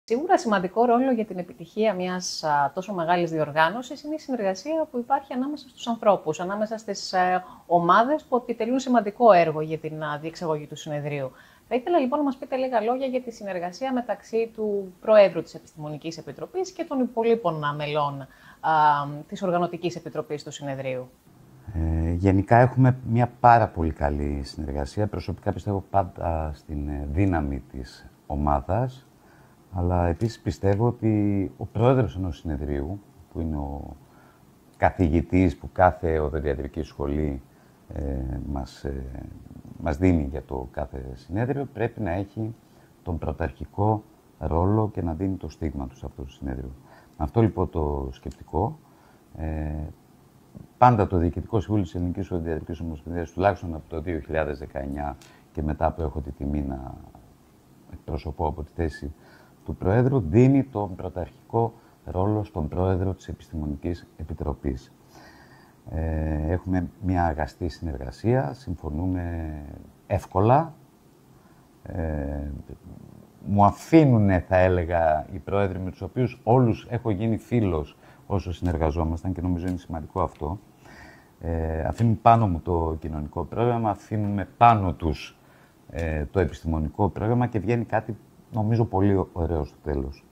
Σίγουρα σημαντικό ρόλο για την επιτυχία μιας τόσο μεγάλης διοργάνωσης είναι η συνεργασία που υπάρχει ανάμεσα στους ανθρώπους, ανάμεσα στις ομάδες που επιτελούν σημαντικό έργο για την διεξαγωγή του συνεδρίου. Θα ήθελα λοιπόν να μας πείτε λίγα λόγια για τη συνεργασία μεταξύ του Προέδρου της Επιστημονικής Επιτροπής και των υπολείπων μελών της Οργανωτικής Επιτροπής του Συνεδρίου. Γενικά έχουμε μια πάρα πολύ καλή συνεργασία. Προσωπικά πιστεύω πάντα στην δύναμη της ομάδας. Αλλά επίσης πιστεύω ότι ο πρόεδρος ενός συνεδρίου, που είναι ο καθηγητής που κάθε οδοντιατρική σχολή μας δίνει για το κάθε συνέδριο, πρέπει να έχει τον πρωταρχικό ρόλο και να δίνει το στίγμα του σε αυτό το συνέδριο. Με αυτό λοιπόν το σκεπτικό, πάντα το Διοικητικό Συμβούλιο της Ελληνικής Οδοντιατρικής Ομοσπονδίας, τουλάχιστον από το 2019 και μετά που έχω τη τιμή να εκπροσωπώ από τη θέση του Προέδρου, δίνει τον πρωταρχικό ρόλο στον Πρόεδρο της Επιστημονικής Επιτροπής. Έχουμε μια αγαστή συνεργασία, συμφωνούμε εύκολα. Μου αφήνουν, θα έλεγα, οι πρόεδροι με τους οποίους όλους έχω γίνει φίλος όσο συνεργαζόμασταν και νομίζω είναι σημαντικό αυτό. Αφήνουν πάνω μου το κοινωνικό πρόγραμμα, αφήνουν πάνω τους το επιστημονικό πρόγραμμα και βγαίνει κάτι νομίζω πολύ ωραίο στο τέλος.